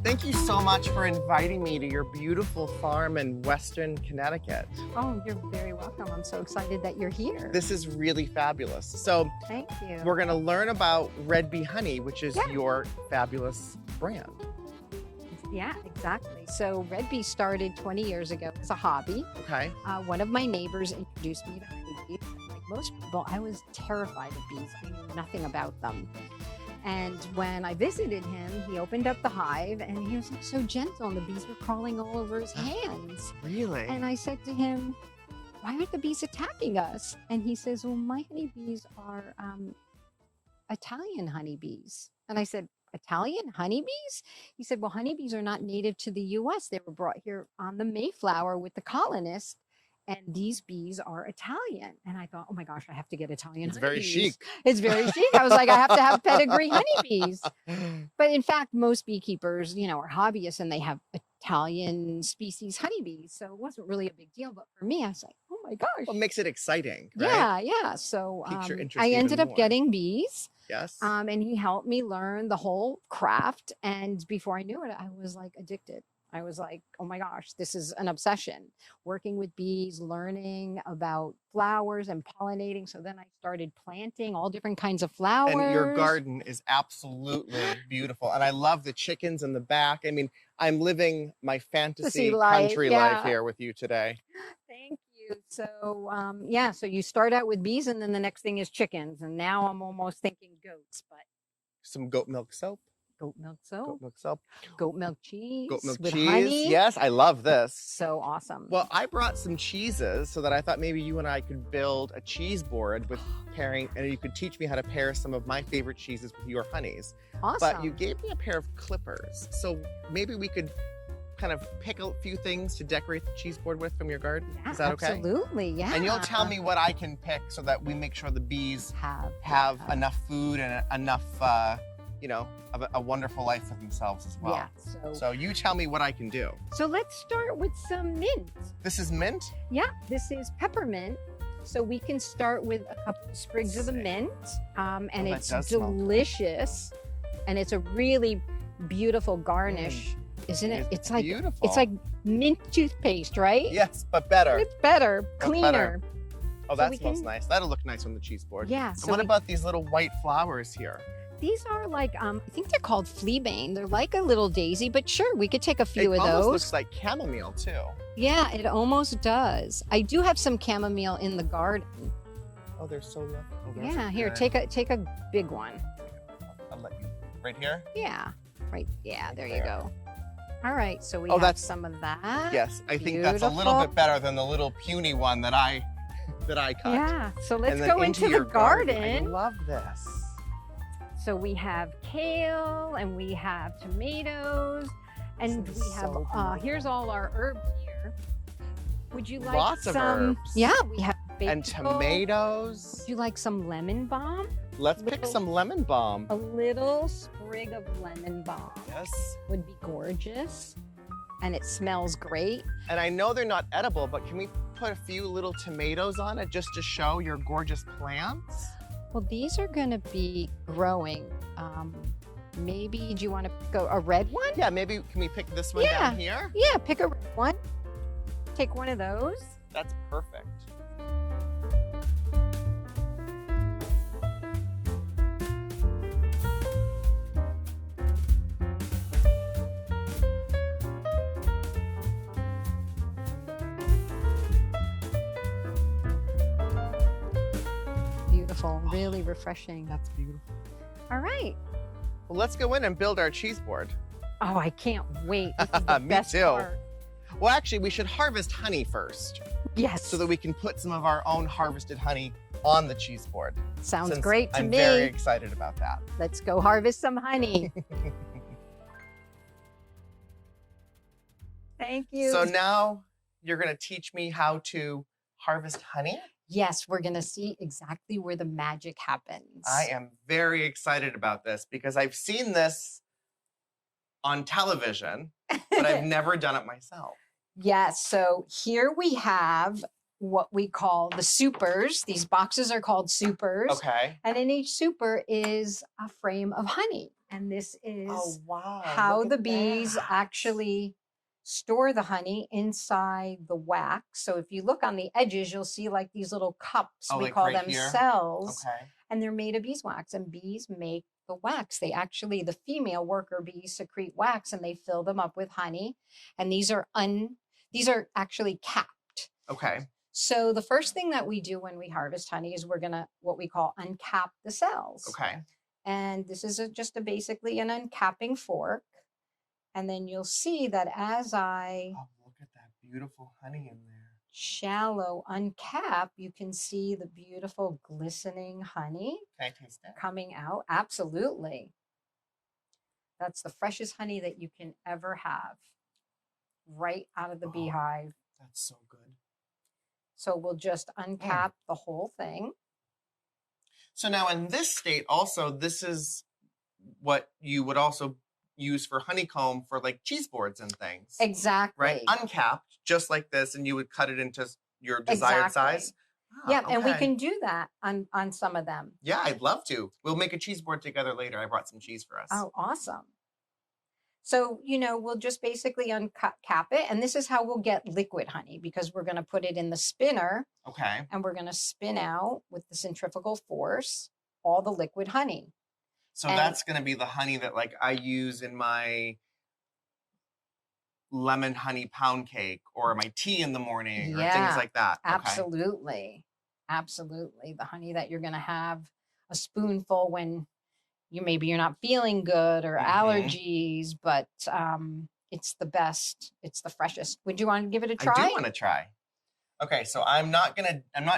Thank you so much for inviting me to your beautiful farm in Weston, Connecticut. Oh, you're very welcome. I'm so excited that you're here. This is really fabulous. So Thank you. we're going to learn about Red Bee Honey, which is Yeah. your fabulous brand. Yeah, exactly. So Red Bee started 20 years ago as a hobby. Okay. One of my neighbors introduced me to honeybees. Like most people, I was terrified of bees. I knew nothing about them. And when I visited him, he opened up the hive and he was like, so gentle, and the bees were crawling all over his hands. Really? And I said to him, why aren't the bees attacking us? And he says, well, my honeybees are Italian honeybees. And I said, Italian honeybees? He said, well, honeybees are not native to the US. They were brought here on the Mayflower with the colonists. And these bees are Italian. And I thought, oh my gosh, I have to get Italian It's honeybees. very chic. It's very chic. I was like, I have to have pedigree honeybees. But in fact, most beekeepers, are hobbyists and they have Italian species honeybees. So it wasn't really a big deal. But for me, I was like, oh my gosh. What makes it exciting, right? Yeah. So Piques your interest I ended even up more. getting bees. Yes. And he helped me learn the whole craft. And before I knew it, I was like addicted. I was like, oh my gosh, this is an obsession. Working with bees, learning about flowers and pollinating. So then I started planting all different kinds of flowers. And your garden is absolutely beautiful. And I love the chickens in the back. I mean, I'm living my fantasy country life here with you today. Thank you. So, so you start out with bees and then the next thing is chickens. And now I'm almost thinking goats, but Some goat milk soap. goat milk soap, Goat milk soap. goat milk cheese, Goat milk with cheese. honey. Yes, I love this. So awesome. Well, I brought some cheeses so that I thought maybe you and I could build a cheese board with pairing, and you could teach me how to pair some of my favorite cheeses with your honeys. Awesome. But you gave me a pair of clippers, so maybe we could kind of pick a few things to decorate the cheese board with from your garden. Yeah, Is that okay? Absolutely, yeah. And you'll tell me what I can pick so that we make sure the bees have enough food and enough, of a wonderful life for themselves as well. Yeah. So you tell me what I can do. So let's start with some mint. This is mint? Yeah, this is peppermint. So we can start with a couple of sprigs of the mint, and it's delicious, and it's a really beautiful garnish, isn't it? It's like beautiful. It's like mint toothpaste, right? Yes, but better. It's better, cleaner. Oh, that smells nice. That'll look nice on the cheese board. Yeah. And So what about these little white flowers here? these are like I think they're called fleabane. They're like a little daisy, but sure, we could take a few of those. It almost looks like chamomile too. Yeah, it almost does. I do have some chamomile in the garden. Oh, they're so lovely. Oh, Yeah, here, take a big one. I'll let you. Right here? Yeah, right. Yeah, Right there you there. go. All right, so we Oh, have that's- some of that. Yes, I think that's a little Beautiful. bit better than the little puny one that I cut. Yeah, so let's And then go into the your garden. garden. I love this. So we have kale and we have tomatoes and This we is have, so beautiful. here's all our herbs here. Would you like Lots of some? herbs. Yeah, we have And basil. tomatoes. Would you like some lemon balm? Let's pick little- some lemon balm. A little sprig of lemon balm Yes. would be gorgeous. And it smells great. And I know they're not edible, but can we put a few little tomatoes on it just to show your gorgeous plants? Well, these are going to be growing. Maybe, do you want to go a red one? Yeah, maybe can we pick this one down here? Yeah, pick a red one. Take one of those. That's perfect. Beautiful, really refreshing. That's beautiful. All right. Well, let's go in and build our cheese board. Oh, I can't wait. This is the Me best too. part. Well, actually, we should harvest honey first Yes. so that we can put some of our own harvested honey on the cheese board. Sounds Since great to I'm me. very excited about that. Let's go harvest some honey. Thank you. So now you're going to teach me how to harvest honey? Yes, we're going to see exactly where the magic happens. I am very excited about this because I've seen this on television, but I've never done it myself. Yes, so here we have what we call the supers. These boxes are called supers. Okay. And in each super is a frame of honey. And this is how the bees actually store the honey inside the wax. So if you look on the edges, you'll see like these little cups. We like call right them here? cells. Okay. And they're made of beeswax. And bees make the wax. They actually, the female worker bees secrete wax and they fill them up with honey. And these are actually capped. Okay. So the first thing that we do when we harvest honey is we're gonna what we call uncap the cells. Okay. And this is just basically an uncapping fork. And then you'll see that as I look at that beautiful honey in there. Shallow uncap, you can see the beautiful glistening honey. Can I taste it? Coming out. Absolutely. That's the freshest honey that you can ever have. Right out of the beehive. That's so good. So we'll just uncap the whole thing. So now in this state also, this is what you would also use for honeycomb for like cheese boards and things. Exactly. Right? Uncapped, just like this, and you would cut it into your desired size. Yeah, and we can do that on some of them. Yeah, I'd love to. We'll make a cheese board together later. I brought some cheese for us. Oh, awesome. So, we'll just basically uncap it. And this is how we'll get liquid honey because we're going to put it in the spinner. Okay. And we're going to spin out with the centrifugal force all the liquid honey. So that's going to be the honey that like I use in my lemon honey pound cake or my tea in the morning or things like that. Absolutely. Okay. Absolutely. The honey that you're going to have a spoonful when you're not feeling good or allergies, but it's the best. It's the freshest. Would you want to give it a try? I do want to try. Okay, so I'm not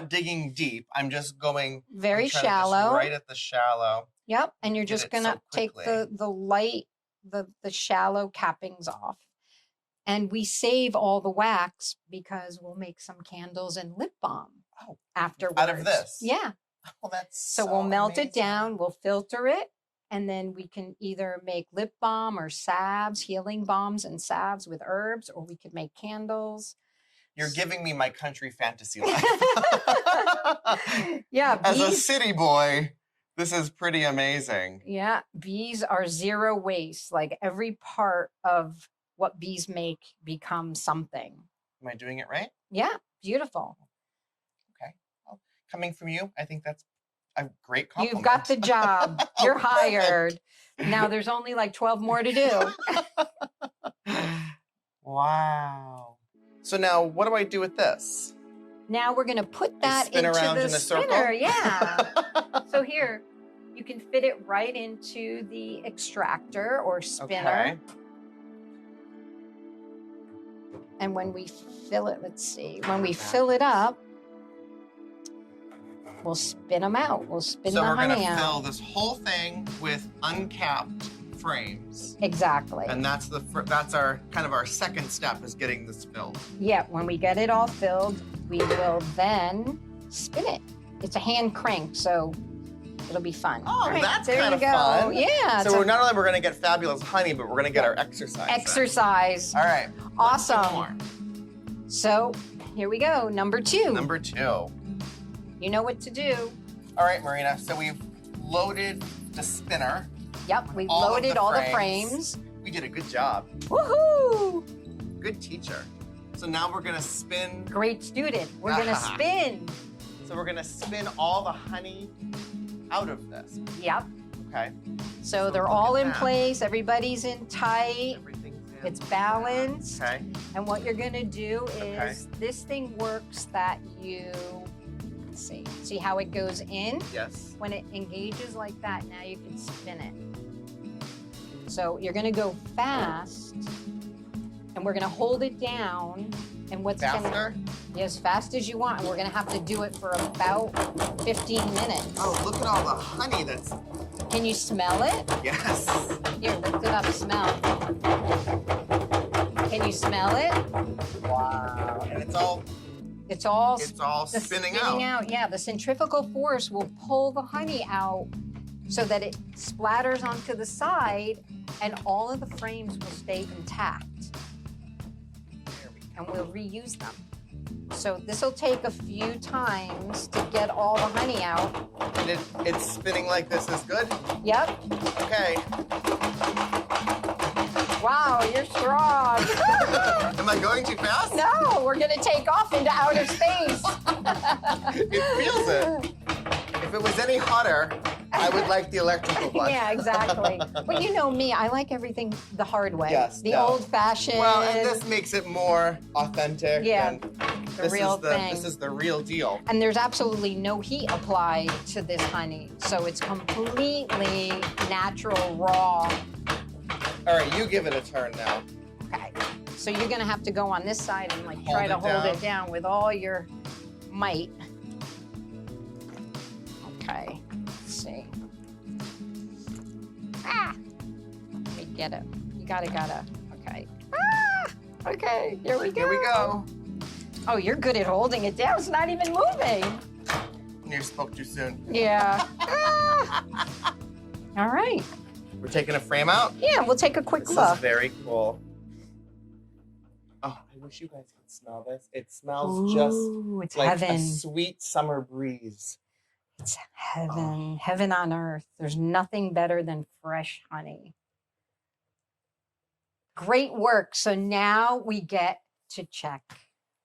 digging deep. I'm just going very shallow. Right at the shallow. Yep. And you're just gonna take the light, the shallow cappings off. And we save all the wax because we'll make some candles and lip balm afterwards. Out of this? Yeah. Oh, that's so we'll melt it down, we'll filter it, and then we can either make lip balm or salves, healing balms and salves with herbs, or we could make candles. You're giving me my country fantasy life. Yeah. As a city boy, this is pretty amazing. Yeah. Bees are zero waste. Like every part of what bees make becomes something. Am I doing it right? Yeah. Beautiful. Okay. Well, coming from you, I think that's a great compliment. You've got the job. You're hired. Now there's only like 12 more to do. Wow. So now what do I do with this? Now we're going to put that spin into around the in a spinner. circle? Yeah. So here, you can fit it right into the extractor or spinner. Okay. And when we fill it, let's see, when we fill it up, we'll spin them out. We'll spin the honey out. So we're going to fill this whole thing with uncapped frames. Exactly. And that's our kind of our second step is getting this filled. Yeah, when we get it all filled, we will then spin it. It's a hand crank, so it'll be fun. Oh, right, that's there kind you of go. fun. Yeah. So we're not only we're going to get fabulous honey, but we're going to get our exercise. Exercise. Then. All right. Awesome. Let's do more. So here we go. Number 2. Number 2. You know what to do. All right, Marina. So we've loaded the spinner. Yep, we loaded all the frames. We did a good job. Woohoo! Good teacher. So now we're gonna spin. Great student. We're gonna spin. So we're gonna spin all the honey out of this. Yep. Okay. So they're all in place. Everybody's in tight. Everything's in. It's balanced. Okay. And what you're gonna do is this thing works that you see how it goes in? Yes. When it engages like that, now you can spin it. So you're gonna go fast, and we're gonna hold it down. And what's faster? As fast as you want. And we're gonna have to do it for about 15 minutes. Oh, look at all the honey that's. Can you smell it? Yes. Here, lift it up, smell. Can you smell it? Wow. And it's all spinning out. Yeah, the centrifugal force will pull the honey out so that it splatters onto the side and all of the frames will stay intact. And we'll reuse them. So this will take a few times to get all the honey out. And it's spinning like this is good? Yep. Okay. Wow, you're strong. Am I going too fast? No, we're gonna take off into outer space. It feels it. If it was any hotter, I would like the electrical one. Yeah, exactly. But you know me, I like everything the hard way. Yes, the no. old-fashioned. Well, and this makes it more authentic. Yeah, and the real thing. This is the real deal. And there's absolutely no heat applied to this honey, so it's completely natural, raw. All right, you give it a turn now. Okay. So you're gonna have to go on this side and like Hold try to it hold down. it down with all your might. Okay. Let's see. Ah! Let me get it. You gotta. Okay. Ah! Okay. Here we go. Here we go. Oh, you're good at holding it down. It's not even moving. You spoke too soon. Yeah. Ah! All right. We're taking a frame out. Yeah, we'll take a quick This look. is very cool. Oh, I wish you guys could smell this. It smells just Ooh, it's like heaven. a sweet summer breeze. It's heaven, heaven on earth. There's nothing better than fresh honey. Great work. So now we get to check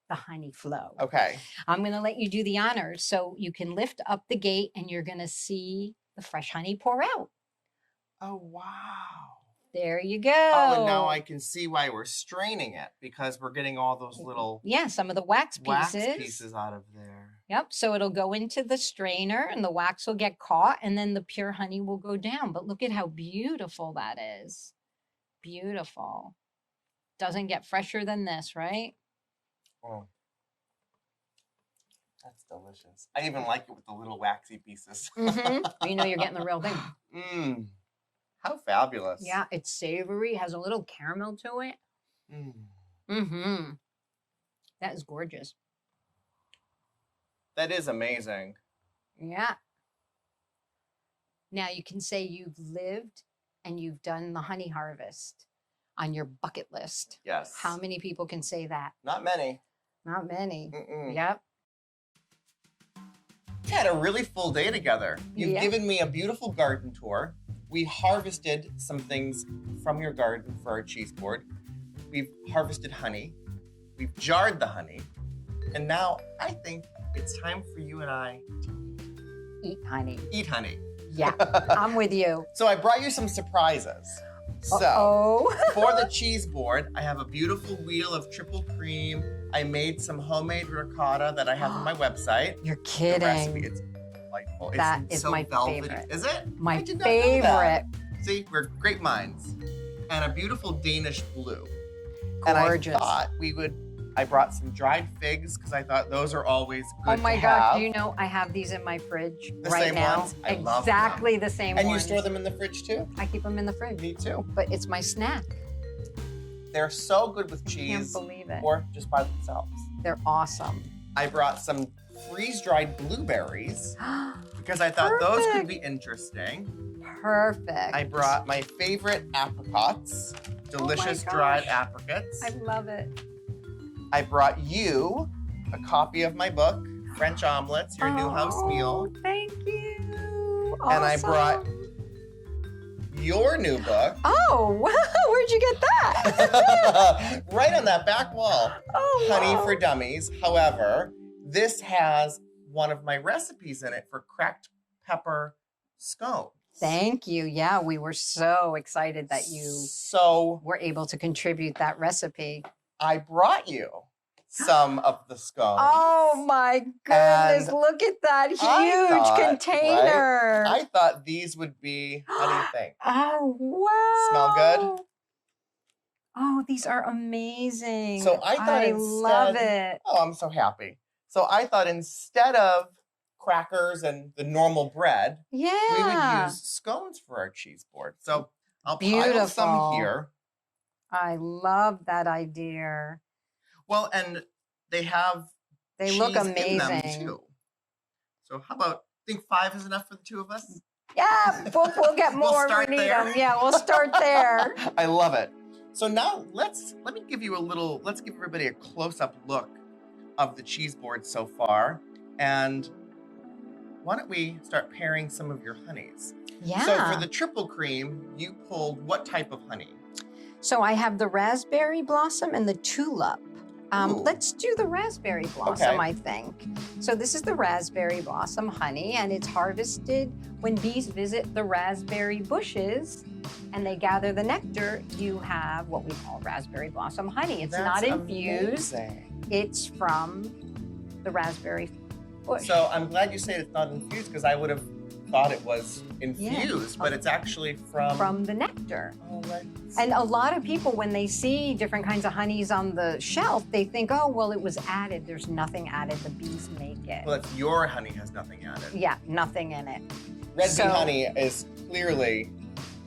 the honey flow. Okay. I'm going to let you do the honors. So you can lift up the gate and you're going to see the fresh honey pour out. Oh, wow. There you go. Oh, and now I can see why we're straining it, because we're getting all those little Yeah, some of the wax pieces out of there. Yep, so it'll go into the strainer and the wax will get caught and then the pure honey will go down. But look at how beautiful that is. Beautiful. Doesn't get fresher than this, right? Oh, that's delicious. I even like it with the little waxy pieces. Mm-hmm. You know you're getting the real thing. Mmm. How fabulous. Yeah, it's savory, has a little caramel to it. Mm. Mm-hmm. That is gorgeous. That is amazing. Yeah. Now you can say you've lived and you've done the honey harvest on your bucket list. Yes. How many people can say that? Not many. Not many. Mm-mm. Yep. We had a really full day together. You've Yeah. given me a beautiful garden tour. We harvested some things from your garden for our cheese board. We've harvested honey. We've jarred the honey. And now I think it's time for you and I to Eat honey. eat honey. Yeah, I'm with you. So I brought you some surprises. So Uh-oh. for the cheese board, I have a beautiful wheel of triple cream. I made some homemade ricotta that I have on my website. You're The kidding. recipe, it's delightful. That It's is so my velvety. favorite. Is it? My I did not know that. favorite. See, we're great minds. And a beautiful Danish blue. And Gorgeous. I thought I brought some dried figs because I thought those are always good Oh my to gosh, have. do you know I have these in my fridge The right same now? ones? I love them. Exactly the same And ones. you store them in the fridge too? I keep them in the fridge. Me too. But it's my snack. They're so good with I can't cheese believe it. or just by themselves. They're awesome. I brought some freeze-dried blueberries because I thought those could Perfect. be interesting. Perfect. I brought my favorite apricots, delicious gosh. dried apricots. I love it. I brought you a copy of my book, French Omelets, Your New House Meal. Oh, thank you. And I Awesome. brought your new book. Oh, wow. Where'd you get that? Right on that back wall. Oh, Honey wow. for Dummies. However, this has one of my recipes in it for cracked pepper scones. Thank you. Yeah, we were so excited that you So were able to contribute that recipe. I brought you some of the scones. Oh my goodness, And look at that huge I thought, container. I thought these would be, how do you think? Oh, wow. Smell good? Oh, these are amazing. So I thought I love instead- it. Oh, I'm so happy. So I thought instead of crackers and the normal bread, Yeah. we would use scones for our cheese board. So I'll pile some Beautiful. here. I love that idea. Well, and they have They look cheese in them amazing. too. So how about, think 5 is enough for the two of us? Yeah, we'll get We'll more start if we need there. them. Yeah, we'll start there. I love it. So now let me give you let's give everybody a close-up look of the cheese board so far. And why don't we start pairing some of your honeys? Yeah. So for the triple cream, you pulled what type of honey? So I have the raspberry blossom and the tulip. Ooh. Let's do the raspberry blossom, Okay. I think. So this is the raspberry blossom honey, and it's harvested when bees visit the raspberry bushes and they gather the nectar. You have what we call raspberry blossom honey. It's not That's infused. amazing. It's from the raspberry bush. So I'm glad you say it's not infused because I would have thought it was infused, but it's actually from the nectar. Oh, right. And a lot of people, when they see different kinds of honeys on the shelf, they think, oh, well, it was added. There's nothing added. The bees make it. Well, if your honey has nothing added. Yeah, nothing in it. Red So- bee honey is clearly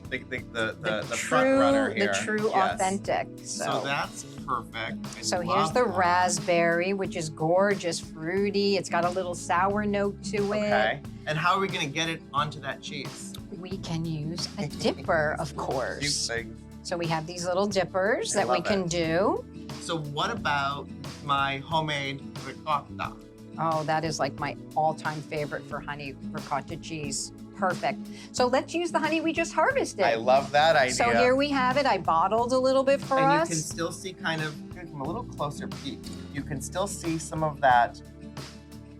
the front true, runner here. the true Yes. authentic. So that's perfect. I So here's love the that. raspberry, which is gorgeous, fruity. It's got a little sour note to it. Okay. And how are we going to get it onto that cheese? We can use a dipper, of course. Cute thing. So we have these little dippers I that we love can it. do. So what about my homemade ricotta? Oh, that is like my all-time favorite for honey ricotta cheese. Perfect. So let's use the honey we just harvested. I love that idea. So here we have it. I bottled a little bit for and us. you can still see kind of, from a little closer peek, you can still see some of that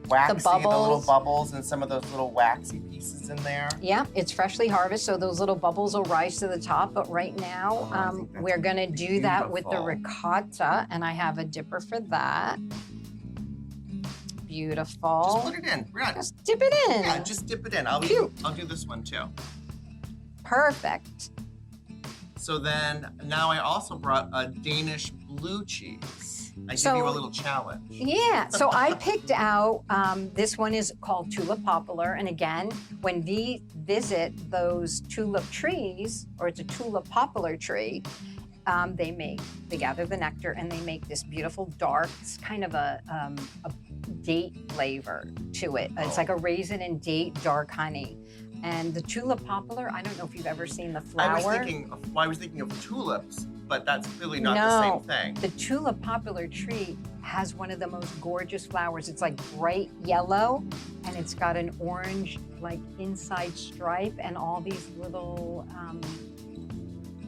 waxy, the little bubbles. bubbles and some of those little waxy pieces in there. Yeah, it's freshly harvested, so those little bubbles will rise to the top. But right now, Oh, I think that's we're going to do that with the beautiful. ricotta, and I have a dipper for that. Beautiful. Just put it in. We're not, Just dip it in. yeah, just dip it in. I'll do this one too. Perfect. So then, now I also brought a Danish blue cheese. I give So- you a little challenge. Yeah, so I picked out, this one is called tulip poplar. And again, when bees visit those tulip trees, or it's a tulip poplar tree, they gather the nectar and they make this beautiful dark, it's kind of a date flavor to it. It's like a raisin and date dark honey. And the tulip poplar, I don't know if you've ever seen the flower. I was thinking of tulips, but that's clearly not the No. same thing. The tulip poplar tree has one of the most gorgeous flowers. It's like bright yellow, and it's got an orange like inside stripe and all these little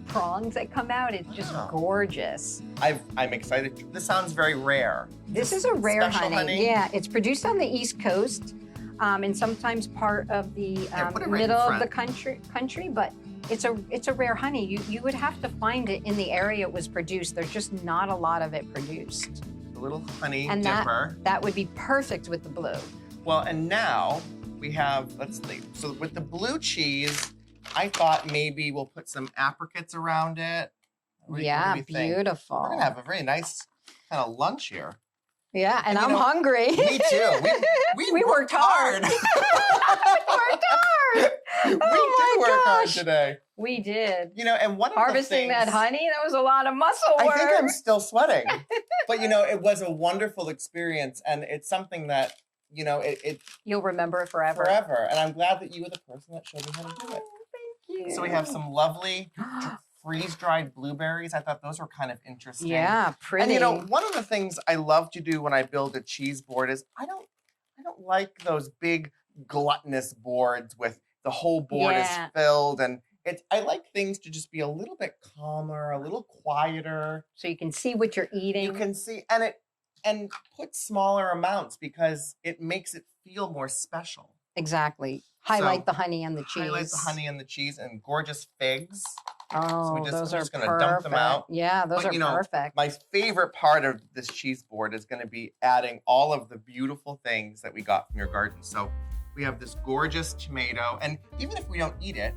prongs that come out. It's just Wow. gorgeous. I'm excited. This sounds very rare. This is a rare special honey? Yeah, it's produced on the East Coast, and sometimes part of the put it right in middle of the front. country, but it's a rare honey. You would have to find it in the area it was produced. There's just not a lot of it produced. The little honey And dipper. that would be perfect with the blue. Well, and now we have, let's see. So with the blue cheese, I thought maybe we'll put some apricots around it. What do Yeah, you think? beautiful. We're gonna have a very nice kind of lunch here. Yeah, and And you I'm know, hungry. Me too. We worked hard. we Worked hard. did Oh my work hard gosh. today. We did. You know, and one of Harvesting the that things, honey, that was a lot of muscle work. I think I'm still sweating. But you know, it was a wonderful experience, and it's something that, you know, it You'll remember it forever. forever. And I'm glad that you were the person that showed me how to do it. Thank you. So we have some lovely freeze-dried blueberries. I thought those were kind of interesting. Yeah, pretty. And you know, one of the things I love to do when I build a cheese board is I don't like those big gluttonous boards with the whole board is Yeah. filled, and I like things to just be a little bit calmer, a little quieter. so you can see what you're eating. You can see and put smaller amounts because it makes it feel more special. Exactly. Highlight So, the honey and the cheese. Highlight the honey and the cheese and gorgeous figs. Oh, we're those are just gonna perfect. dump them out. Yeah, those But, are you know, perfect. My favorite part of this cheese board is going to be adding all of the beautiful things that we got from your garden. So we have this gorgeous tomato, and even if we don't eat it,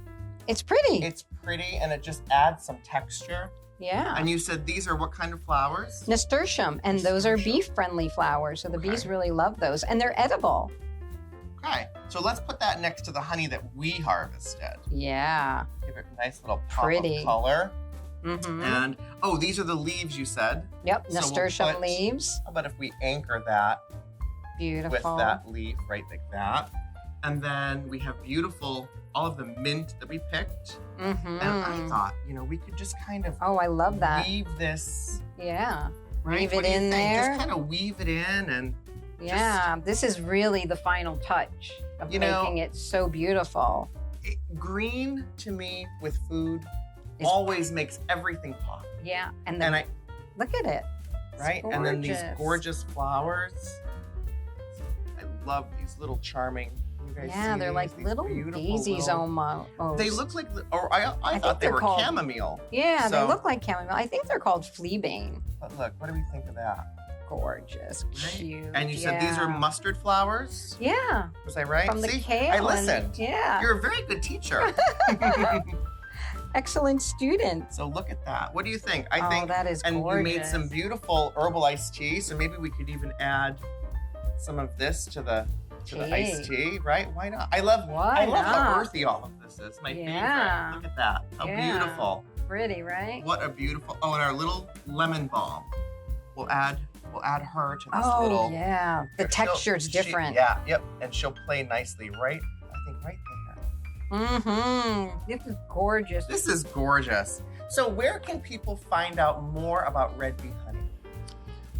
It's pretty. it's pretty and it just adds some texture. Yeah. And you said these are what kind of flowers? Nasturtium, and those are Nasturtium. bee-friendly flowers, so the bees Okay. really love those, and they're edible. Okay, so let's put that next to the honey that we harvested. Yeah. Give it a nice little pop Pretty. of color. Mm-hmm. And, oh, these are the leaves you said. Yep, So we'll nasturtium put- leaves. How about if we anchor that Beautiful. with that leaf right like that? And then we have beautiful, all of the mint that we picked. Mm-hmm. And I thought, you know, we could just kind of Oh, I love that. weave this Yeah. Right? Weave What it do you in think? there. Just kind of weave it in and Yeah, this is really the final touch of making it so beautiful. green to me with food It's- always makes everything pop. Yeah, And I look at it. It's right? And then these gorgeous. gorgeous flowers. I love these little charming. You guys Yeah, see they're like these little beautiful daisies little- almost. They look like, or I think thought they they're were called- chamomile. Yeah, they So- look like chamomile. I think they're called fleabane. But look, what do we think of that? Gorgeous, Right? cute. And you said these are yeah. mustard flowers? Yeah, Was I right? from the See, kale. I and- listened. Yeah, You're a very good teacher. excellent student. So look at that. What do you think? I Oh, think, that is and gorgeous. you made some beautiful herbal iced tea. So maybe we could even add some of this to the iced tea, right? Why not? I love Why how not? earthy all of this is. My Yeah. favorite. Look at that. How Yeah. beautiful. Pretty, right? What a beautiful. Oh, and our little lemon balm. We'll add her to this Oh, little. yeah. The She'll- texture's she- different. Yeah, yep. And she'll play nicely right, I think right there. Mm-hmm. This is gorgeous. This is gorgeous. So where can people find out more about Red Bee honey?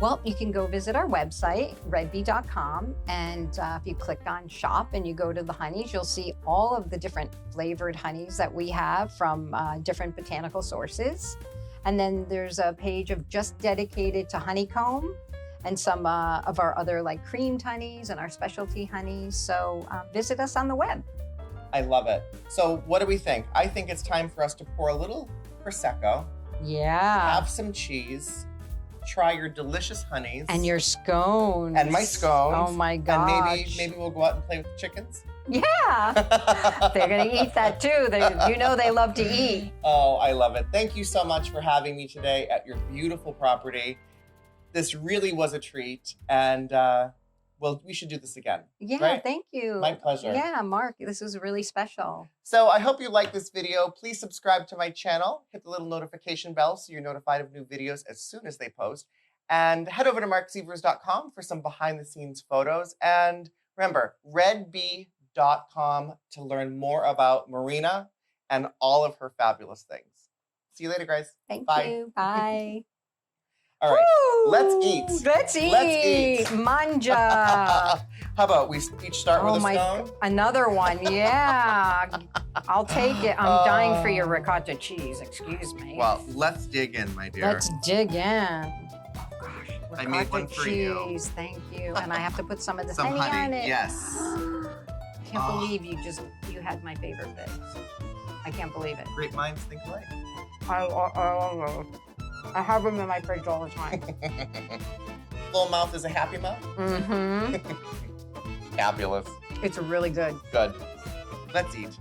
Well, you can go visit our website, redbee.com, and if you click on shop and you go to the honeys, you'll see all of the different flavored honeys that we have from different botanical sources. And then there's a page of just dedicated to honeycomb and some of our other like creamed honeys and our specialty honeys. So visit us on the web. I love it. So what do we think? I think it's time for us to pour a little Prosecco, Yeah. have some cheese, try your delicious honeys. And your scones. And my scones. Oh my gosh. And maybe we'll go out and play with the chickens. Yeah. They're going to eat that too. They love to eat. Oh, I love it. Thank you so much for having me today at your beautiful property. This really was a treat. And well, we should do this again. Yeah, right? thank you. My pleasure. Yeah, Mark, this was really special. So I hope you liked this video. Please subscribe to my channel. Hit the little notification bell so you're notified of new videos as soon as they post. And head over to marcsievers.com for some behind-the-scenes photos. And remember, redbee.com to learn more about Marina and all of her fabulous things. See you later, guys. Thank Bye. you. Bye. All right, Woo! let's eat. Let's eat. Let's eat. Manja. How about we each start with a stone? Another one. Yeah. I'll take it. I'm dying for your ricotta cheese. Excuse me. Well, let's dig in, my dear. Let's dig in. Oh gosh. I made one ricotta for you. cheese. Thank you. And I have to put some of the Some honey on honey, it. yes. Can't Oh. believe you had my favorite bits. I can't believe it. Great minds think alike. I love those. I have them in my fridge all the time. Full mouth is a happy mouth? Mm-hmm. Fabulous. It's really good. Good. Let's eat.